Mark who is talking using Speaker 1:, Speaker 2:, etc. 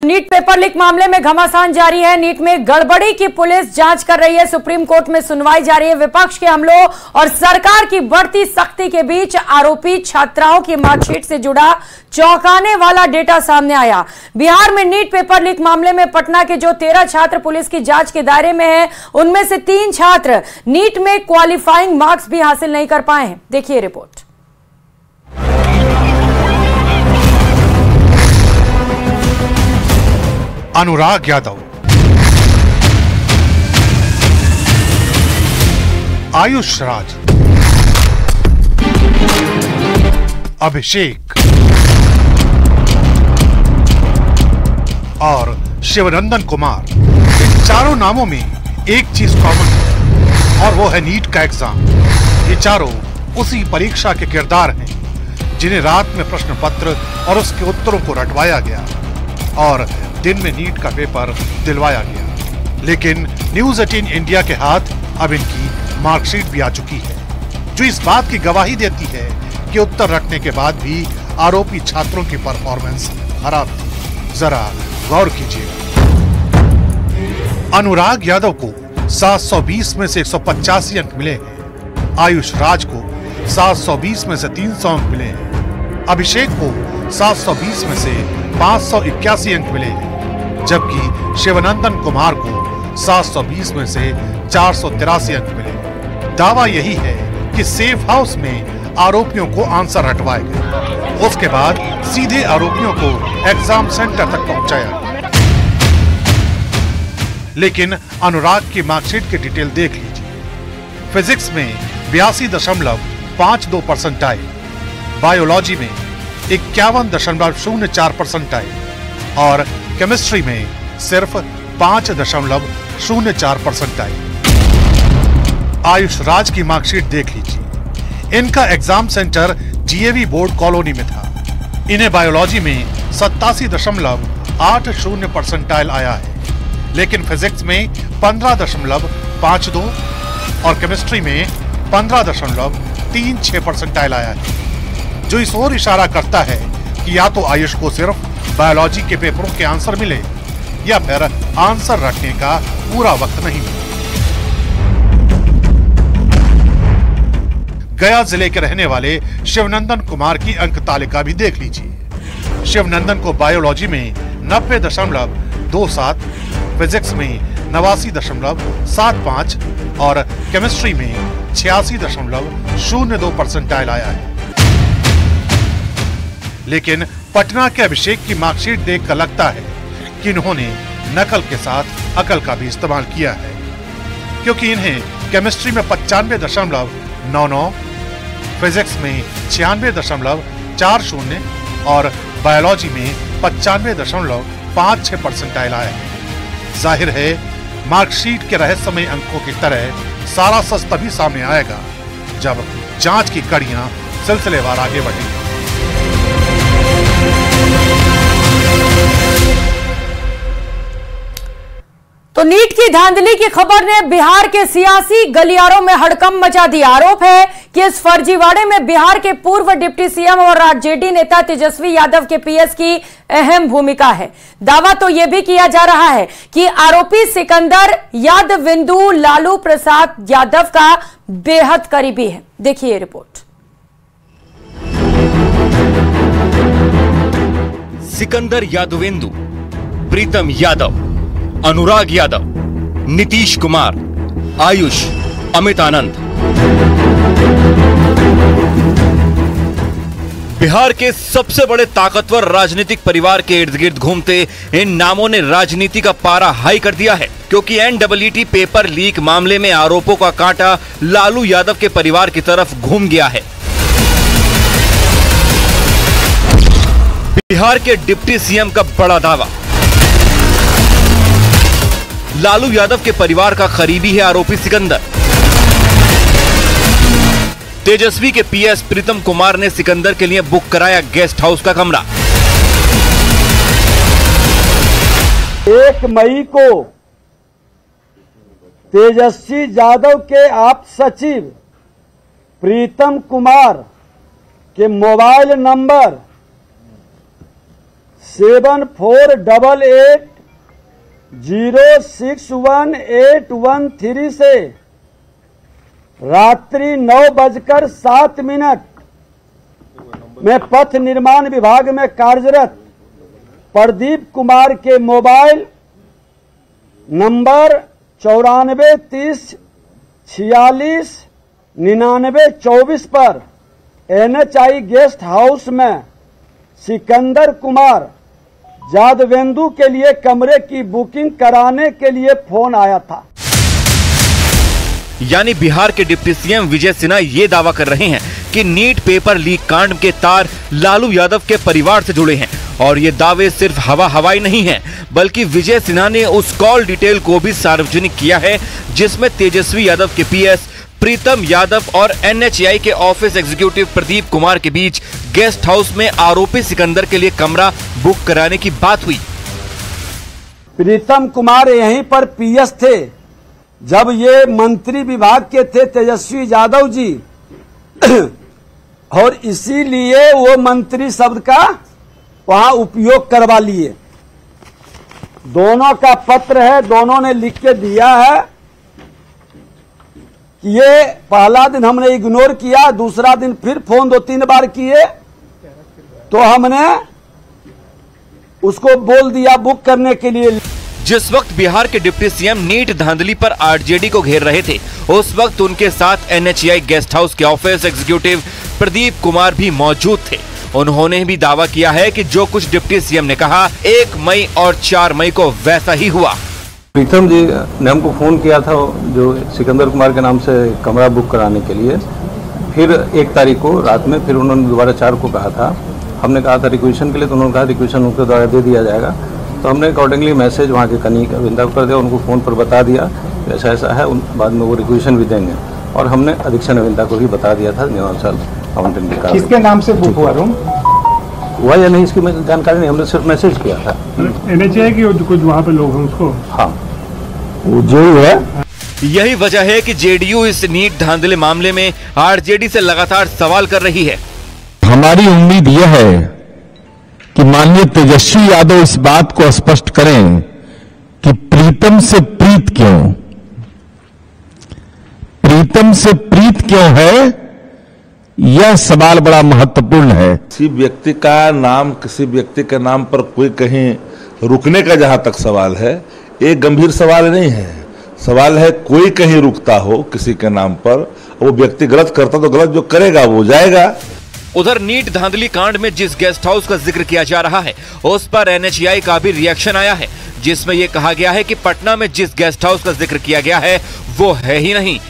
Speaker 1: NEET paper leak मामले में घमासान जारी है। नीट में गड़बड़ी की पुलिस जांच कर रही है। सुप्रीम कोर्ट में सुनवाई जारी है। विपक्ष के हमलों और सरकार की बढ़ती सख्ती के बीच आरोपी छात्राओं की मार्कशीट से जुड़ा चौंकाने वाला डेटा सामने आया। बिहार में नीट पेपर लीक मामले में पटना के जो 13 छात्र पुलिस की जांच के दायरे में हैं, उनमें से 3 छात्र नीट में क्वालिफाइंग मार्क्स भी हासिल नहीं कर पाए हैं। देखिए रिपोर्ट।
Speaker 2: अनुराग यादव, आयुष राज, अभिषेक और शिवनंदन कुमार, इन चारों नामों में एक चीज कॉमन है और वो है नीट का एग्जाम। ये चारों उसी परीक्षा के किरदार हैं जिन्हें रात में प्रश्न पत्र और उसके उत्तरों को रटवाया गया और दिन में नीट का पेपर दिलवाया गया। लेकिन न्यूज़ 18 इंडिया के हाथ अब इनकी मार्कशीट भी आ चुकी है, जो इस बात की गवाही देती है कि उत्तर रटने के बाद भी आरोपी छात्रों की परफॉर्मेंस खराब थी। जरा गौर कीजिएगा। अनुराग यादव को 720 में से 185 अंक मिले हैं। आयुष राज को 720 में से 300 अंक मिले हैं। अभिषेक को 720 में से 581 अंक मिले हैं, जबकि शिवनंदन कुमार को 720 में से 483 अंक मिले। दावा यही है कि सेफ हाउस में आरोपियों को आंसर रटवाए गए, उसके बाद सीधे आरोपियों को एग्जाम सेंटर तक पहुंचाया गया। लेकिन अनुराग की मार्कशीट की डिटेल देख लीजिए। फिजिक्स में 82.52 परसेंटाइल, बायोलॉजी में 51.04 परसेंटाइल और केमिस्ट्री में सिर्फ 5.04 परसेंटाइल। आयुष राज की मार्कशीट देख लीजिए। इनका exam centre GAV board colony में था। इन्हें बायोलॉजी में 87.80 परसेंटाइल आया है, लेकिन फिजिक्स में 15.52 और केमिस्ट्री में 15.36 परसेंटाइल आया है, जो इस ओर इशारा करता है कि या तो आयुष को सिर्फ बायोलॉजी के पेपरों के आंसर मिले या फिर आंसर रटने का पूरा वक्त नहीं मिला। गया जिले के रहने वाले शिवनंदन कुमार की अंक तालिका भी देख लीजिए। शिवनंदन को बायोलॉजी में 90.27, फिजिक्स में 89.75 और केमिस्ट्री में 86.02 परसेंटाइल आया है। लेकिन पटना के अभिषेक की मार्कशीट देखकर लगता है कि इन्होंने नकल के साथ अकल का भी इस्तेमाल किया है, क्योंकि इन्हें केमिस्ट्री में 95.99, फिजिक्स में 96.40 और बायोलॉजी में 95.56 परसेंटाइल आया है। जाहिर है मार्कशीट के रहस्यमय अंकों की तरह सारा सच तभी सामने आएगा जब जांच की कड़ियां सिलसिलेवार आगे बढ़ेंगी।
Speaker 1: तो नीट की धांधली की खबर ने बिहार के सियासी गलियारों में हड़कंप मचा दिया। आरोप है कि इस फर्जीवाड़े में बिहार के पूर्व डिप्टी सीएम और आरजेडी नेता तेजस्वी यादव के पीएस की अहम भूमिका है। दावा तो यह भी किया जा रहा है कि आरोपी सिकंदर यादविंदु लालू प्रसाद यादव का बेहद करीबी है। देखिए रिपोर्ट।
Speaker 3: सिकंदर यादविंदु, प्रीतम यादव, अनुराग यादव, नीतीश कुमार, आयुष, अमित आनंद। बिहार के सबसे बड़े ताकतवर राजनीतिक परिवार के इर्द गिर्द घूमते इन नामों ने राजनीति का पारा हाई कर दिया है, क्योंकि एनडब्ल्यूटी पेपर लीक मामले में आरोपों का कांटा लालू यादव के परिवार की तरफ घूम गया है। बिहार के डिप्टी सीएम का बड़ा दावा, लालू यादव के परिवार का करीबी है आरोपी सिकंदर। तेजस्वी के पीएस प्रीतम कुमार ने सिकंदर के लिए बुक कराया गेस्ट हाउस का कमरा।
Speaker 4: 1 मई को तेजस्वी यादव के आप सचिव प्रीतम कुमार के मोबाइल नंबर 7488061813 से रात्रि 9:07 में पथ निर्माण विभाग में कार्यरत प्रदीप कुमार के मोबाइल नंबर 9430469924 पर NHI गेस्ट हाउस में सिकंदर कुमार जादवेंदु के लिए कमरे की बुकिंग कराने के लिए फोन आया था।
Speaker 3: यानी बिहार के डिप्टी सीएम विजय सिन्हा ये दावा कर रहे हैं कि नीट पेपर लीक कांड के तार लालू यादव के परिवार से जुड़े हैं और ये दावे सिर्फ हवाई नहीं हैं, बल्कि विजय सिन्हा ने उस कॉल डिटेल को भी सार्वजनिक किया है जिसमें तेजस्वी यादव के PS प्रीतम यादव और NHI के ऑफिस एग्जीक्यूटिव प्रदीप कुमार के बीच गेस्ट हाउस में आरोपी सिकंदर के लिए कमरा बुक कराने की बात हुई।
Speaker 4: प्रीतम कुमार यहीं पर PS थे जब ये मंत्री विभाग के थे तेजस्वी यादव जी और इसीलिए वो मंत्री शब्द का वहां उपयोग करवा लिए। दोनों का पत्र है, दोनों ने लिख के दिया है कि ये पहला दिन हमने इग्नोर किया, दूसरा दिन फिर फोन 2-3 बार किए तो हमने उसको बोल दिया बुक करने के लिए।
Speaker 3: जिस वक्त बिहार के डिप्टी सीएम नीट धांधली पर RJD को घेर रहे थे, उस वक्त उनके साथ NHI गेस्ट हाउस के ऑफिस एग्जीक्यूटिव प्रदीप कुमार भी मौजूद थे। उन्होंने भी दावा किया है कि जो कुछ डिप्टी सीएम ने कहा 1 मई और 4 मई को वैसा ही हुआ।
Speaker 5: प्रीतम जी ने हमको फोन किया था जो सिकंदर कुमार के नाम से कमरा बुक कराने के लिए, फिर 1 तारीख को रात में फिर उन्होंने दोबारा 4 को कहा था। हमने कहा था रिक्वेशन के लिए, तो उन्होंने कहा रिक्वेशन उनके द्वारा दे दिया जाएगा। तो हमने अकॉर्डिंगली मैसेज वहाँ के कनीक अविंदा को कर दिया, उनको फ़ोन पर बता दिया ऐसा ऐसा है, बाद में वो रिक्वेशन भी देंगे। और हमने अधीक्षण अविंदा को भी बता दिया था निवासल फाउंटेन के।
Speaker 6: किसके नाम से बुक हुआ रूम
Speaker 5: हुआ या नहीं इसकी जानकारी नहीं, हमने सिर्फ मैसेज किया था।
Speaker 6: NHI की कुछ वहाँ पे लोग हैं उसको,
Speaker 5: हाँ वो जो है।
Speaker 3: यही वजह है कि JDU इस नीट धांधले मामले में RJD से लगातार सवाल कर रही है।
Speaker 7: हमारी उम्मीद यह है कि माननीय तेजस्वी यादव इस बात को स्पष्ट करें कि प्रीतम से प्रीत क्यों है, यह सवाल बड़ा महत्वपूर्ण है।
Speaker 8: किसी व्यक्ति का नाम किसी व्यक्ति के नाम पर कोई कहीं रुकने का जहां तक सवाल है, एक गंभीर सवाल नहीं है। सवाल है कोई कहीं रुकता हो किसी के नाम पर, वो व्यक्ति गलत करता तो गलत जो करेगा वो जाएगा।
Speaker 3: उधर नीट धांधली कांड में जिस गेस्ट हाउस का जिक्र किया जा रहा है उस पर NHI का भी रिएक्शन आया है, जिसमें यह कहा गया है कि पटना में जिस गेस्ट हाउस का जिक्र किया गया है वो है ही नहीं।